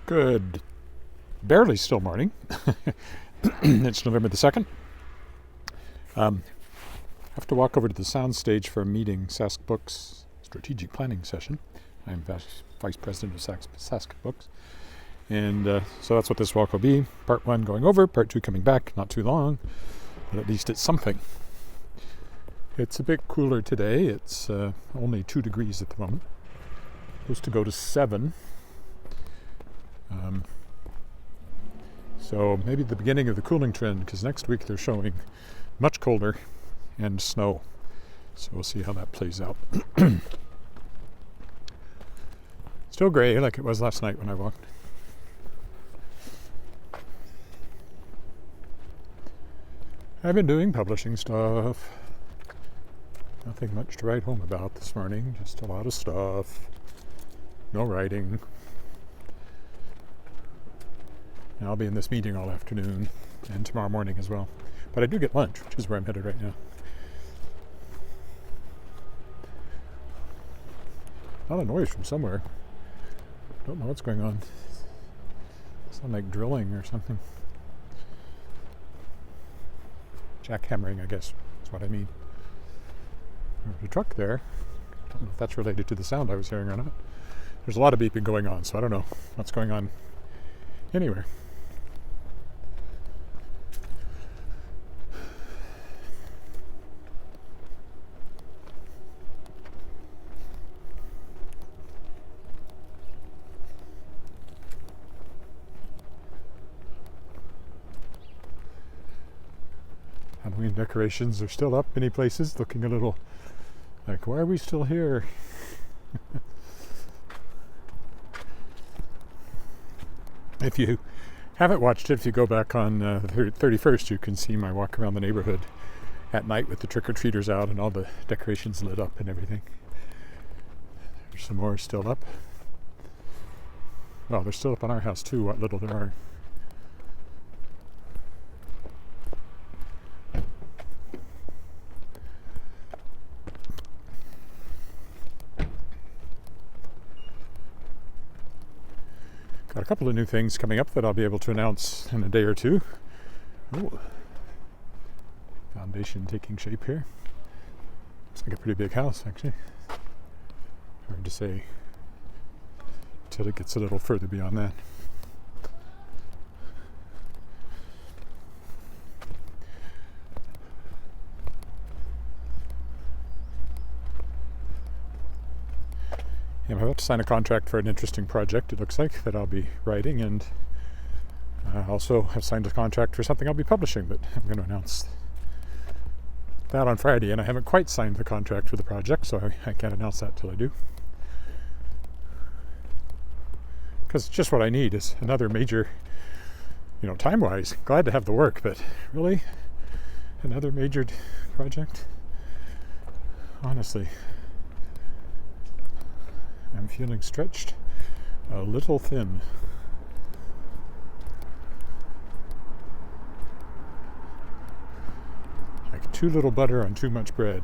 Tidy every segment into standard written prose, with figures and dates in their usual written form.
Good, barely still morning. It's November the 2nd. I have to walk over to the Soundstage for a meeting, Sask Books strategic planning session. I'm vice president of Sask Books. And so that's what this walk will be. Part 1 going over, part 2 coming back. Not too long, but at least it's something. It's a bit cooler today. It's only 2 degrees at the moment. Supposed to go to 7. So maybe the beginning of the cooling trend, because next week they're showing much colder and snow. So we'll see how that plays out. Still gray like it was last night when I walked. I've been doing publishing stuff. Nothing much to write home about this morning, just a lot of stuff. No writing. And I'll be in this meeting all afternoon and tomorrow morning as well. But I do get lunch, which is where I'm headed right now. A lot of noise from somewhere. Don't know what's going on. Sound like drilling or something. Jackhammering, I guess, is what I mean. There's a truck there. I don't know if that's related to the sound I was hearing or not. There's a lot of beeping going on, so I don't know what's going on anywhere. Halloween decorations are still up many places, looking a little like, why are we still here? If you haven't watched it, if you go back on the 31st, you can see my walk around the neighborhood at night with the trick-or-treaters out and all the decorations lit up and everything. There's some more still up. Well, they're still up on our house too, what little there are. Got a couple of new things coming up that I'll be able to announce in a day or two. Ooh. Foundation taking shape here. Looks like a pretty big house, actually. Hard to say until it gets a little further beyond that. I'm about to sign a contract for an interesting project, it looks like, that I'll be writing, and I also have signed a contract for something I'll be publishing, but I'm going to announce that on Friday, and I haven't quite signed the contract for the project, so I can't announce that till I do. Because it's just what I need is another major, time-wise, glad to have the work, but really, another major project? Honestly, I'm feeling stretched a little thin. Like too little butter on too much bread.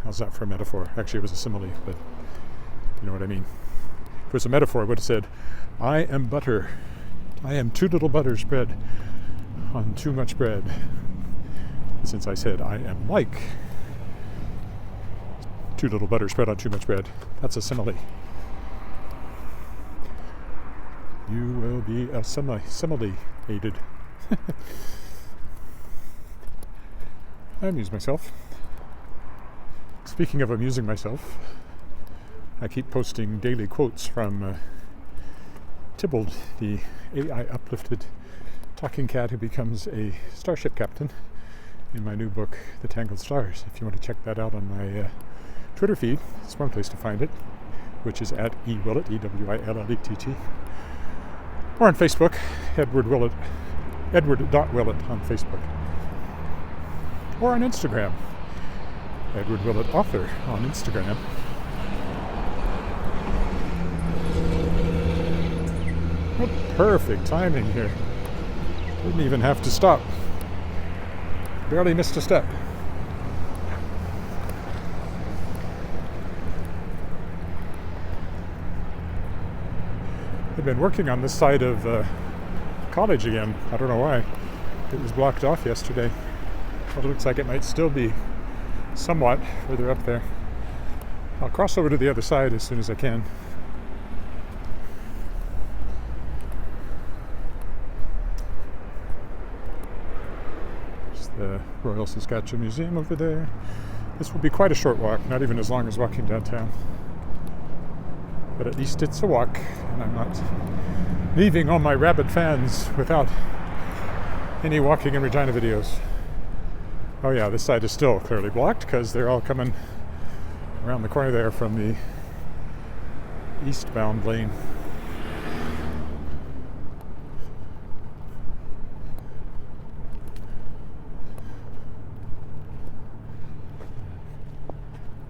How's that for a metaphor? Actually, it was a simile, but you know what I mean. If it was a metaphor, I would have said, I am butter. I am too little butter spread on too much bread. Since I said I am like too little butter spread on too much bread, that's a simile. You will be simile-aided. I amuse myself. Speaking of amusing myself, I keep posting daily quotes from Tybalt, the AI-uplifted talking cat who becomes a starship captain in my new book, The Tangled Stars. If you want to check that out on my Twitter feed, it's one place to find it, which is at @ewillett, EWILLETT. Or on Facebook, Edward Willett, Edward.Willett on Facebook. Or on Instagram, Edward Willett Author on Instagram. What perfect timing here. Didn't even have to stop. Barely missed a step. They've been working on this side of college again. I don't know why. It was blocked off yesterday. But it looks like it might still be somewhat further up there. I'll cross over to the other side as soon as I can. There's the Royal Saskatchewan Museum over there. This will be quite a short walk, not even as long as walking downtown. But at least it's a walk, and I'm not leaving all my rabid fans without any walking in Regina videos. Oh yeah, this side is still clearly blocked because they're all coming around the corner there from the eastbound lane.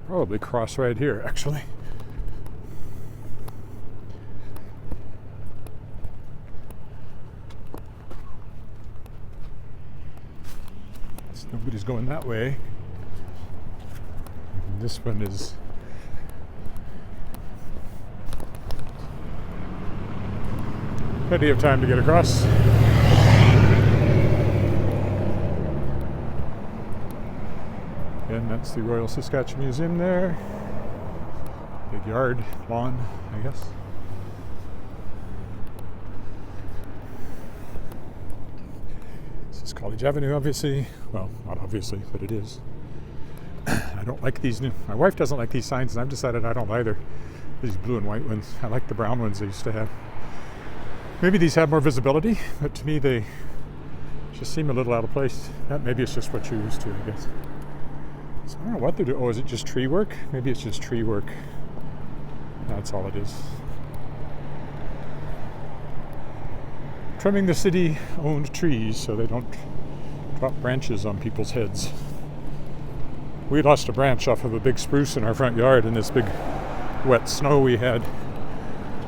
Probably cross right here, actually. Nobody's going that way. And this one is plenty of time to get across. And that's the Royal Saskatchewan Museum there. Big yard, lawn, I guess. College Avenue, obviously. Well, not obviously, but it is. I don't like these new... My wife doesn't like these signs, and I've decided I don't either. These blue and white ones. I like the brown ones they used to have. Maybe these have more visibility, but to me they just seem a little out of place. Maybe it's just what you're used to, I guess. So I don't know what they're doing. Oh, is it just tree work? Maybe it's just tree work. That's all it is. Trimming the city-owned trees so they don't drop branches on people's heads. We lost a branch off of a big spruce in our front yard in this big wet snow we had,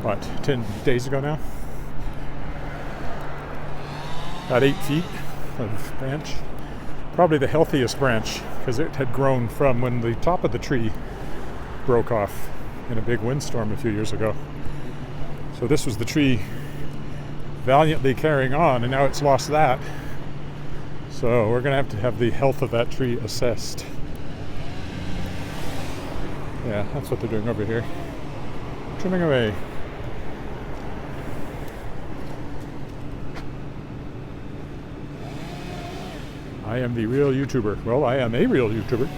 what, 10 days ago now? About 8 feet of branch. Probably the healthiest branch because it had grown from when the top of the tree broke off in a big windstorm a few years ago. So this was the tree valiantly carrying on, and now it's lost that. So we're going to have the health of that tree assessed. Yeah, that's what they're doing over here. Trimming away. I am the real YouTuber. Well, I am a real YouTuber.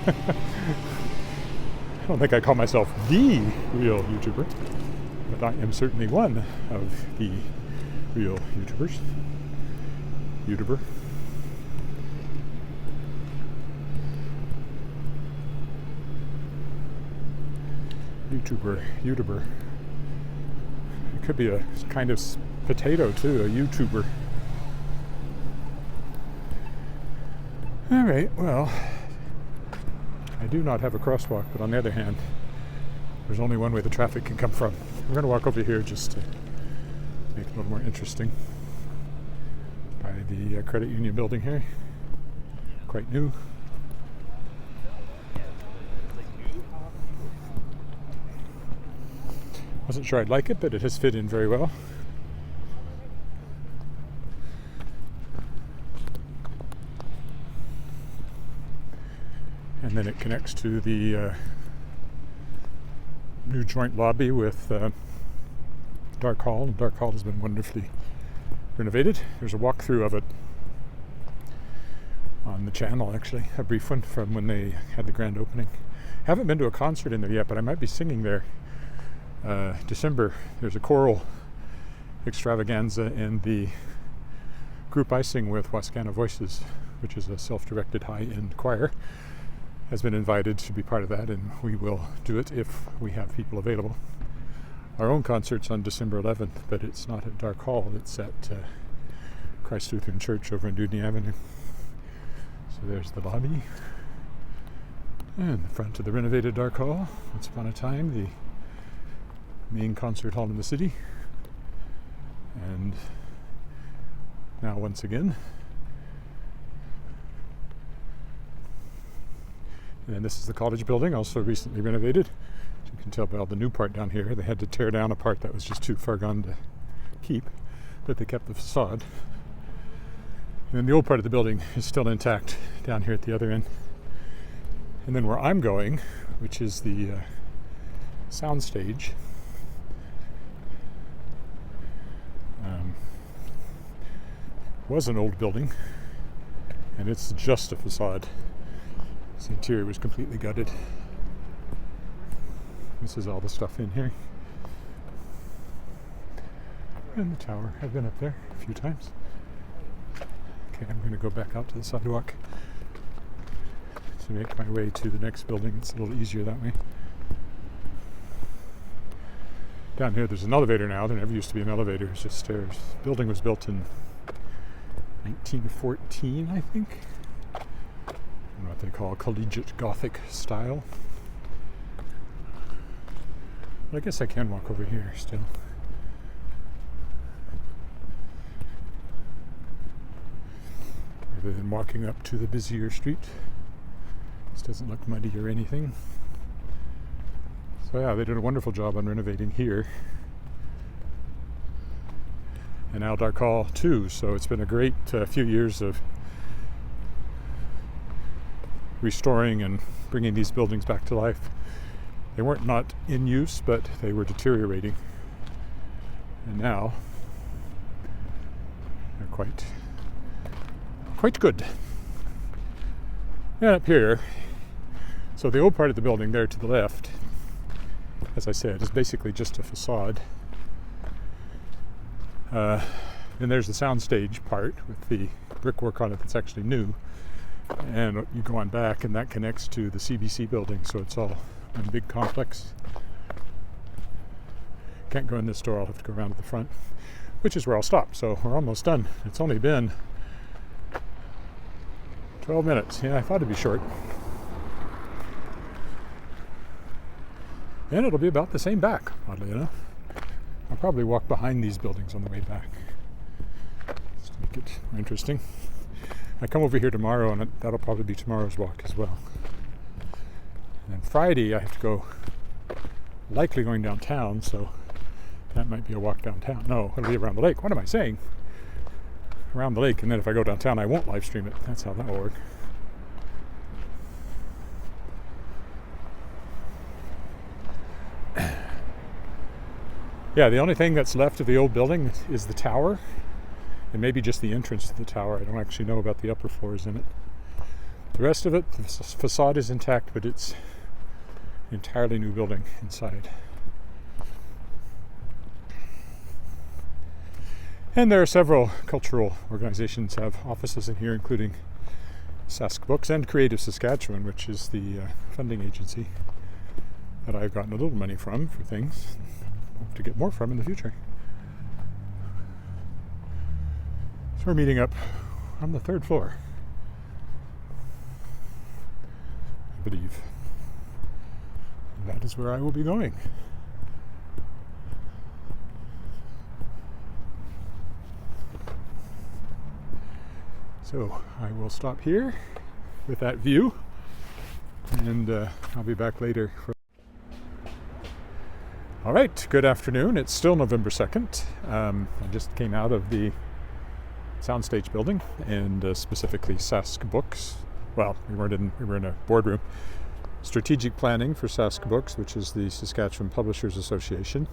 I don't think I call myself the real YouTuber, but I am certainly one of the real YouTubers. YouTuber. YouTuber. It could be a kind of potato too, a YouTuber. Alright, well, I do not have a crosswalk, but on the other hand, there's only one way the traffic can come from. We're going to walk over here just to make it a little more interesting. By the credit union building here. Quite new. Wasn't sure I'd like it, but it has fit in very well. And then it connects to the new joint lobby with Dark Hall. And Dark Hall has been wonderfully renovated. There's a walkthrough of it on the channel, actually, a brief one from when they had the grand opening. Haven't been to a concert in there yet, but I might be singing there. December, there's a choral extravaganza, and the group I sing with, Wascana Voices, which is a self-directed high-end choir, has been invited to be part of that, and we will do it if we have people available. Our own concert's on December 11th, but it's not at Dark Hall, it's at Christ Lutheran Church over on Dudney Avenue. So there's the lobby, and the front of the renovated Dark Hall. Once upon a time, the main concert hall in the city, and now once again. And this is the college building, also recently renovated. You can tell by all the new part down here. They had to tear down a part that was just too far gone to keep, but they kept the facade. And then the old part of the building is still intact down here at the other end. And then where I'm going, which is the Soundstage, was an old building, and it's just a facade. The interior was completely gutted. This is all the stuff in here. And the tower. I've been up there a few times. Okay, I'm going to go back out to the sidewalk to make my way to the next building. It's a little easier that way. Down here there's an elevator now. There never used to be an elevator, it's just stairs. The building was built in 1914, I think. I don't know what they call collegiate Gothic style. But I guess I can walk over here still. Rather than walking up to the busier street. This doesn't look muddy or anything. So yeah, they did a wonderful job on renovating here. And Aldarcall too, so it's been a great few years of restoring and bringing these buildings back to life. They weren't not in use, but they were deteriorating. And now they're quite good. And up here, so the old part of the building there to the left, as I said, is basically just a facade. Then there's the soundstage part with the brickwork on it that's actually new. And you go on back and that connects to the CBC building, so it's all one big complex. Can't go in this door, I'll have to go around to the front, which is where I'll stop. So we're almost done. It's only been 12 minutes. Yeah, I thought it'd be short. And it'll be about the same back, oddly enough. I'll probably walk behind these buildings on the way back, just to make it more interesting. I come over here tomorrow, and that'll probably be tomorrow's walk as well. And then Friday, I have to go, likely going downtown, so that might be a walk downtown. No, it'll be around the lake. What am I saying? Around the lake, and then if I go downtown, I won't live stream it. That's how that will work. Yeah, the only thing that's left of the old building is the tower, and maybe just the entrance to the tower. I don't actually know about the upper floors in it. The rest of it, the facade is intact, but it's an entirely new building inside. And there are several cultural organizations have offices in here, including Sask Books and Creative Saskatchewan, which is the funding agency that I've gotten a little money from for things. Hope to get more from in the future. So we're meeting up on the 3rd floor, I believe. And that is where I will be going. So I will stop here with that view, and I'll be back later. All right, good afternoon. It's still November 2nd. I just came out of the Soundstage building, and specifically Sask Books. Well, we were in a boardroom. Strategic planning for Sask Books, which is the Saskatchewan Publishers Association.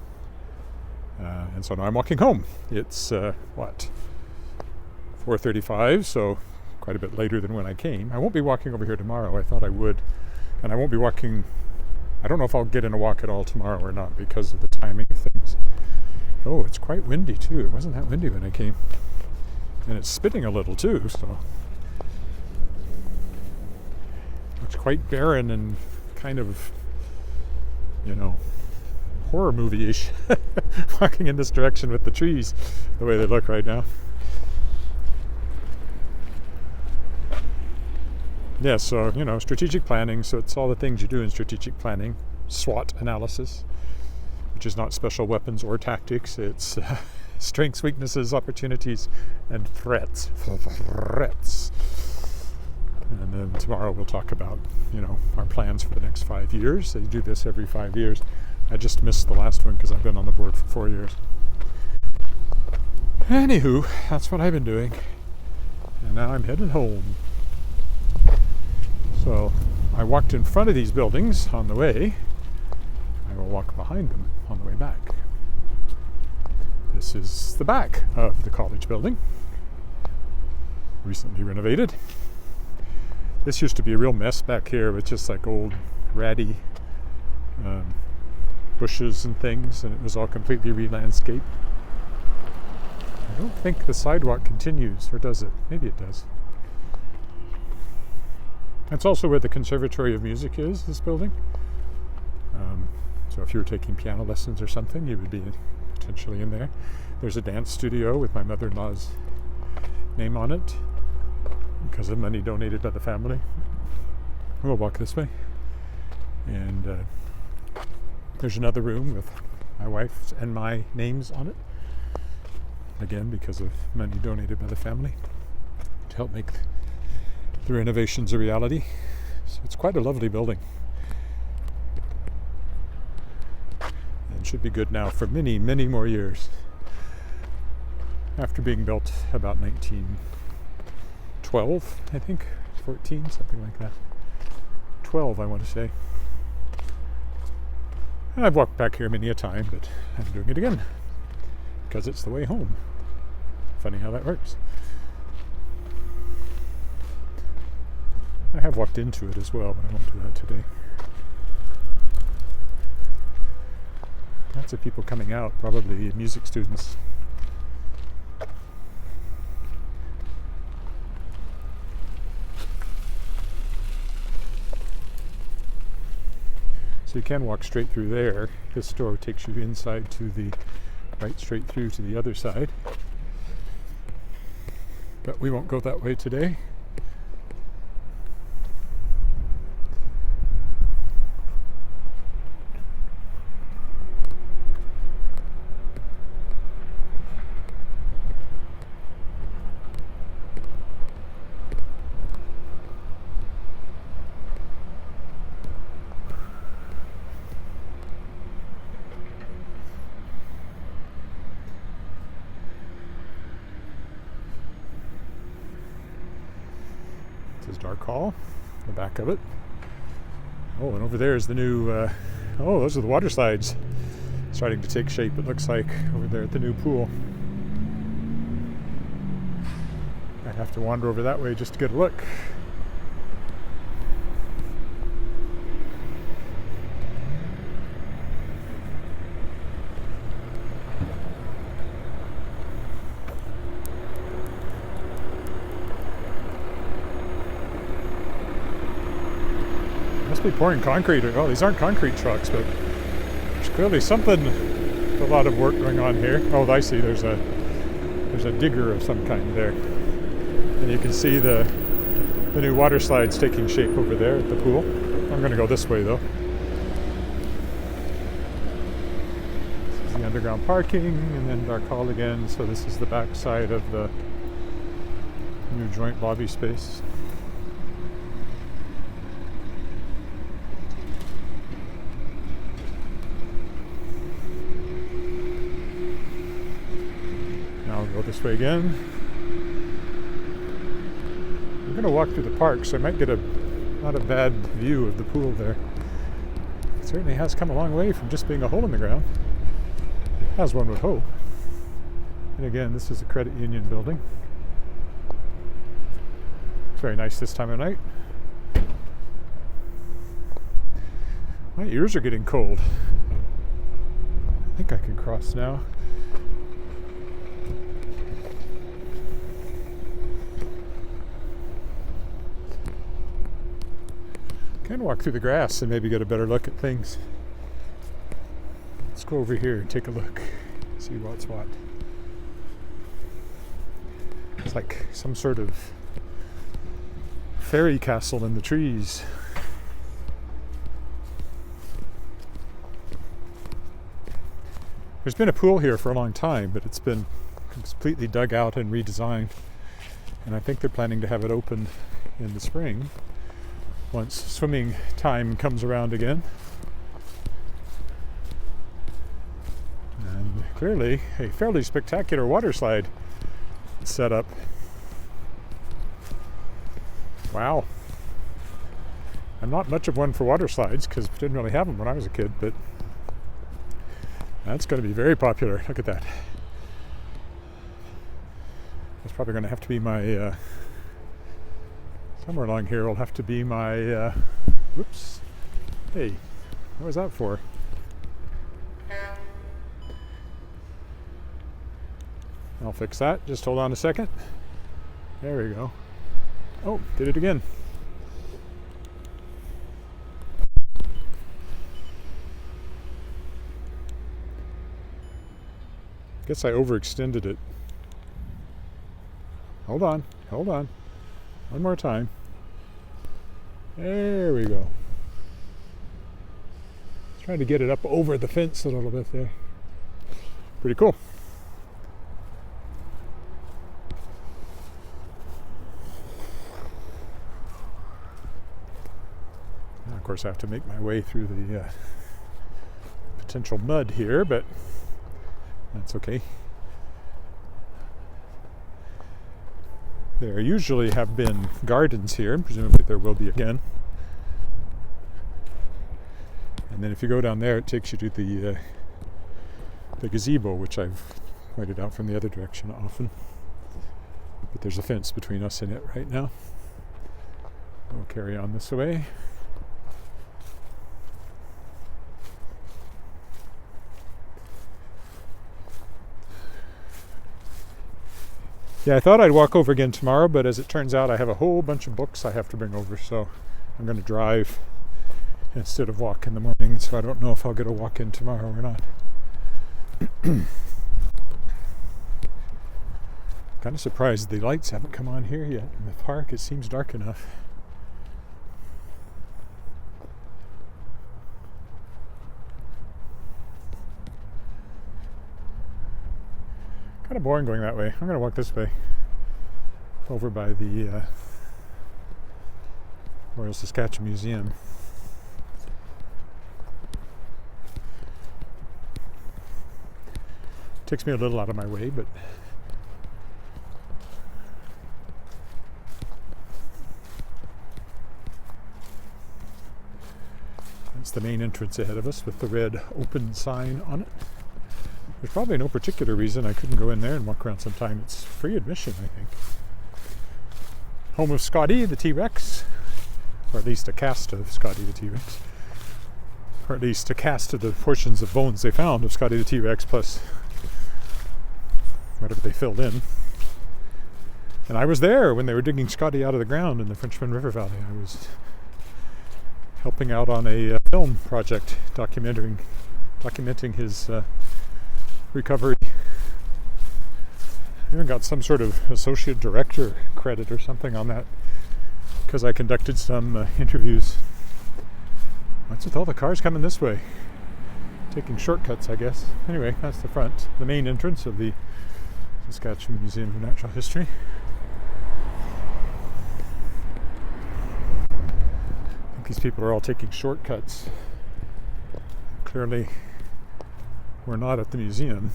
And so now I'm walking home. It's 4:35, so quite a bit later than when I came. I won't be walking over here tomorrow. I thought I would. And I won't be walking, I don't know if I'll get in a walk at all tomorrow or not because of the timing of things. Oh, it's quite windy too. It wasn't that windy when I came. And it's spitting a little too, so it's quite barren and kind of, horror movie-ish walking in this direction with the trees the way they look right now. Yeah, so, strategic planning, so it's all the things you do in strategic planning. SWOT analysis, which is not special weapons or tactics, it's strengths, weaknesses, opportunities, and threats. And then tomorrow we'll talk about, our plans for the next 5 years. They do this every 5 years. I just missed the last one because I've been on the board for 4 years. Anywho, that's what I've been doing. And now I'm headed home. So I walked in front of these buildings on the way. I will walk behind them on the way back. This is the back of the college building. Recently renovated. This used to be a real mess back here with just like old ratty bushes and things, and it was all completely re-landscaped. I don't think the sidewalk continues, or does it? Maybe it does. That's also where the Conservatory of Music is, this building. So if you were taking piano lessons or something, you would be potentially in there. There's a dance studio with my mother-in-law's name on it because of money donated by the family. We'll walk this way. And there's another room with my wife's and my names on it. Again, because of money donated by the family to help make the renovations a reality. So it's quite a lovely building. And should be good now for many, many more years. After being built about 1912, I think, 14, something like that. 12, I want to say. And I've walked back here many a time, but I'm doing it again because it's the way home. Funny how that works. I have walked into it as well, but I won't do that today. Lots of people coming out, probably music students. So you can walk straight through there. This door takes you inside to the right, straight through to the other side. But we won't go that way today. Dark Hall, the back of it. Oh, and over there is the new, those are the water slides starting to take shape, it looks like, over there at the new pool. I'd have to wander over that way just to get a look. Be pouring concrete. Oh, these aren't concrete trucks, but there's clearly something, a lot of work going on here. Oh, I see. There's a digger of some kind there, and you can see the new water slides taking shape over there at the pool. I'm going to go this way though. This is the underground parking, and then Dark Hall again. So this is the back side of the new joint lobby space. Go this way again. I'm going to walk through the park, so I might get not a bad view of the pool there. It certainly has come a long way from just being a hole in the ground, as one would hope. And again, this is the credit union building. It's very nice this time of night. My ears are getting cold. I think I can cross now. Can walk through the grass and maybe get a better look at things. Let's go over here and take a look, see what's what. It's like some sort of fairy castle in the trees. There's been a pool here for a long time, but it's been completely dug out and redesigned. And I think they're planning to have it open in the spring once swimming time comes around again. And clearly a fairly spectacular water slide set up. Wow. I'm not much of one for water slides because I didn't really have them when I was a kid, but that's going to be very popular. Look at that. That's probably going to have to be my, somewhere along here will have to be my, whoops. Hey, what was that for? I'll fix that. Just hold on a second. There we go. Oh, did it again. Guess I overextended it. Hold on. One more time. There we go. Trying to get it up over the fence a little bit there. Pretty cool. Now, of course, I have to make my way through the potential mud here, but that's okay. There usually have been gardens here, and presumably there will be again. And then if you go down there, it takes you to the gazebo, which I've pointed out from the other direction often. But there's a fence between us and it right now. We'll carry on this way. Yeah, I thought I'd walk over again tomorrow, but as it turns out, I have a whole bunch of books I have to bring over, so I'm going to drive instead of walk in the morning, so I don't know if I'll get a walk in tomorrow or not. Kind of surprised the lights haven't come on here yet in the park. It seems dark enough. Kind of boring going that way. I'm going to walk this way over by the Royal Saskatchewan Museum. Takes me a little out of my way, but that's the main entrance ahead of us with the red open sign on it. There's probably no particular reason I couldn't go in there and walk around sometime. It's free admission, I think. Home of Scotty the T-Rex, or at least a cast of Scotty the T-Rex, or at least a cast of the portions of bones they found of Scotty the T-Rex plus whatever they filled in. And I was there when they were digging Scotty out of the ground in the Frenchman River Valley. I was helping out on a film project documenting his recovery. I even got some sort of associate director credit or something on that because I conducted some interviews. What's with all the cars coming this way? Taking shortcuts, I guess. Anyway, that's the front, the main entrance of the Saskatchewan Museum of Natural History. I think these people are all taking shortcuts. Clearly, we're not at the museum.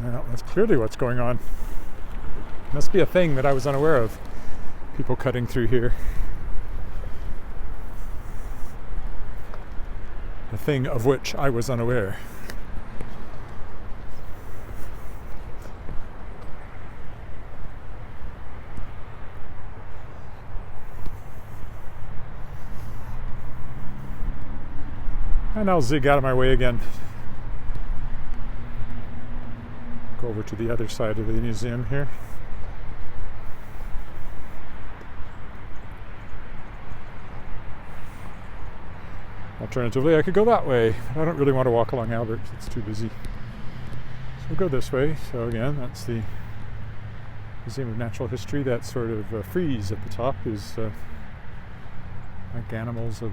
Well, that's clearly what's going on. Must be a thing that I was unaware of. People cutting through here. A thing of which I was unaware. And I'll zig out of my way again. Go over to the other side of the museum here. Alternatively, I could go that way. I don't really want to walk along Albert. It's too busy. So we'll go this way. So again, that's the Museum of Natural History. That sort of frieze at the top is like animals of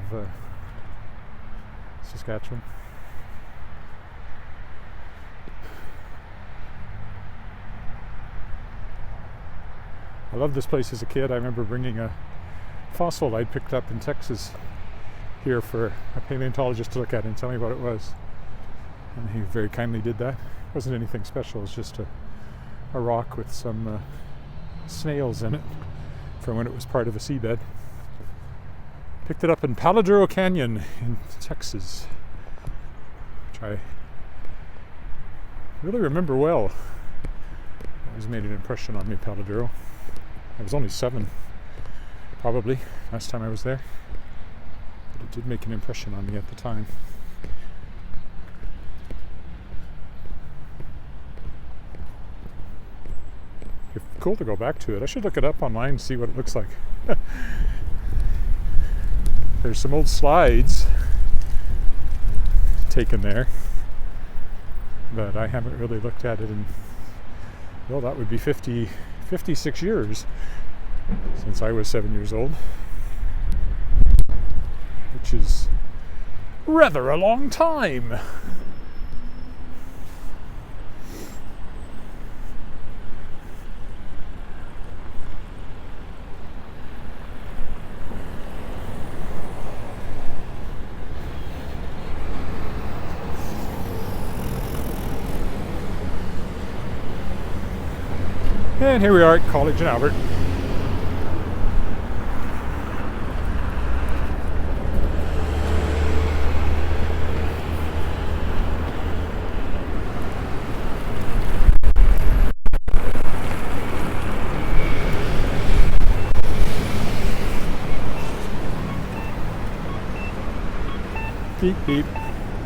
Saskatchewan. I loved this place as a kid. I remember bringing a fossil I'd picked up in Texas here for a paleontologist to look at and tell me what it was. And he very kindly did that. It wasn't anything special, it was just a rock with some snails in it from when it was part of a seabed. Picked it up in Paladuro Canyon in Texas, which I really remember well. It always made an impression on me, Paladuro. I was only 7, probably, last time I was there. But it did make an impression on me at the time. It's cool to go back to it. I should look it up online and see what it looks like. There's some old slides taken there, but I haven't really looked at it in, well, that would be 56 years since I was 7 years old, which is rather a long time. And here we are at College in Albert. Beep, beep,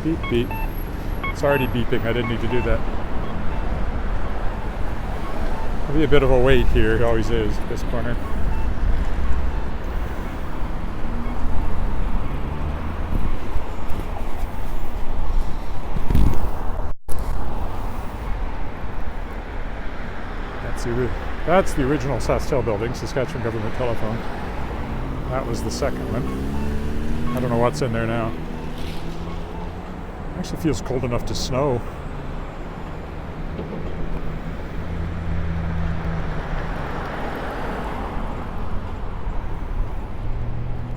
beep, beep. It's already beeping, I didn't need to do that. There'll be a bit of a wait here, it always is at this corner. That's the original SaskTel building, Saskatchewan Government Telephone. That was the second one. I don't know what's in there now. It actually feels cold enough to snow.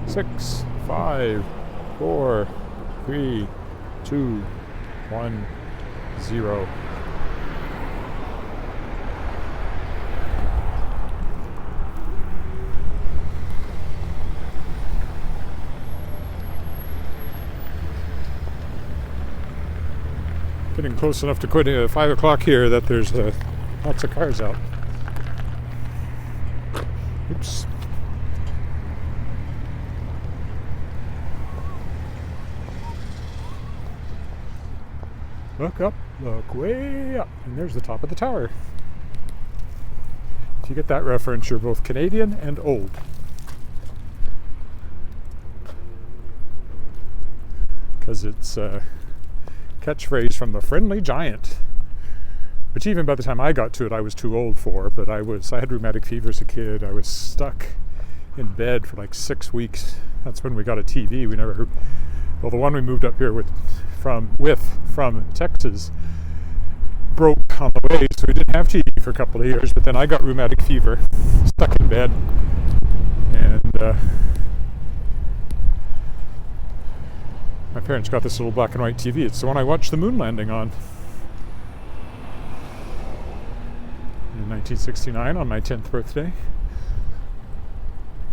Six, 5, 4, 3, 2, 1, 0. Getting close enough to quitting at 5 o'clock here that there's lots of cars out. Oops. Look up, look way up, and there's the top of the tower. If you get that reference, you're both Canadian and old. Because it's a catchphrase from the Friendly Giant, which even by the time I got to it, I was too old for, but I had rheumatic fever as a kid. I was stuck in bed for like 6 weeks. That's when we got a TV. Well, the one we moved up here from Texas broke on the way, so we didn't have TV for a couple of years, but then I got rheumatic fever, stuck in bed, and my parents got this little black and white TV. It's the one I watched the moon landing on in 1969 on my 10th birthday.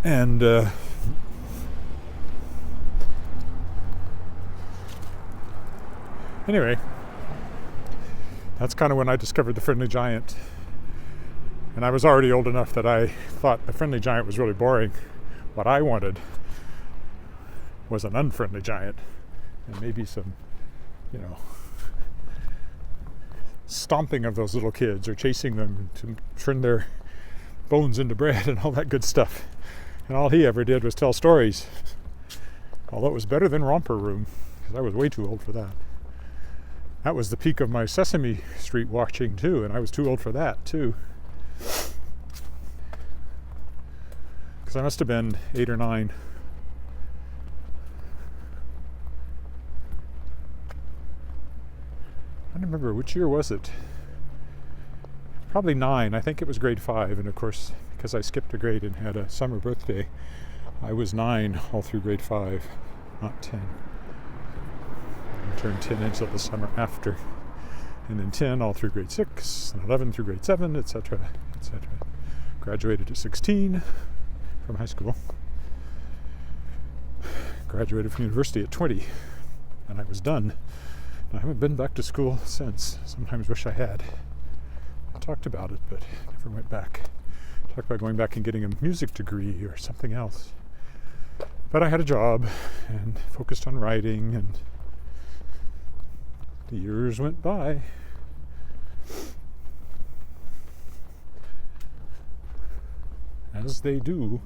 And anyway, that's kind of when I discovered the Friendly Giant. And I was already old enough that I thought the Friendly Giant was really boring. What I wanted was an unfriendly giant. And maybe some, stomping of those little kids or chasing them to turn their bones into bread and all that good stuff. And all he ever did was tell stories. Although it was better than Romper Room, because I was way too old for that. That was the peak of my Sesame Street watching too, and I was too old for that too. because I must have been 8 or 9. I don't remember, which year was it? Probably 9. I think it was grade 5, and of course, because I skipped a grade and had a summer birthday, I was 9 all through grade 5, not 10. I turned 10 until the summer after, and then 10 all through grade 6, and 11 through grade 7, etc., etc. Graduated at 16 from high school. Graduated from university at 20, and I was done. I haven't been back to school since. Sometimes wish I had. I talked about it, but never went back. Talked about going back and getting a music degree or something else. But I had a job and focused on writing, and the years went by. As they do.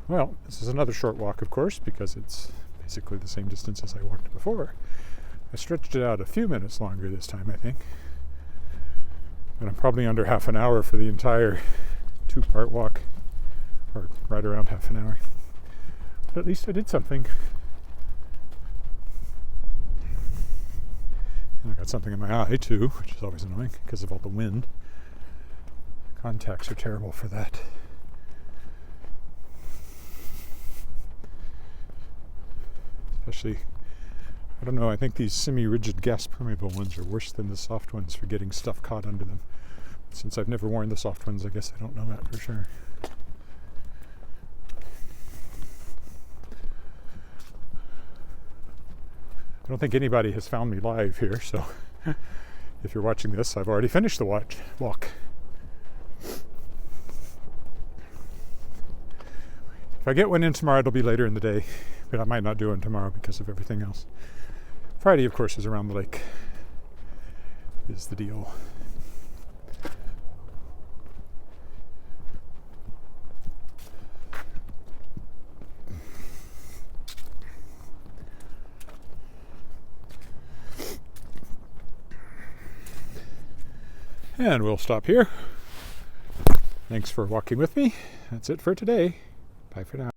Well, this is another short walk, of course, because it's basically the same distance as I walked before. I stretched it out a few minutes longer this time, I think. And I'm probably under half an hour for the entire 2-part walk, or right around half an hour. But at least I did something. And I got something in my eye, too, which is always annoying because of all the wind. Contacts are terrible for that. Especially, I don't know, I think these semi-rigid gas permeable ones are worse than the soft ones for getting stuff caught under them. Since I've never worn the soft ones, I guess I don't know that for sure. I don't think anybody has found me live here, so if you're watching this, I've already finished the walk. If I get one in tomorrow, it'll be later in the day, but I might not do one tomorrow because of everything else. Friday, of course, is around the lake, is the deal. And we'll stop here. Thanks for walking with me. That's it for today. Bye for now.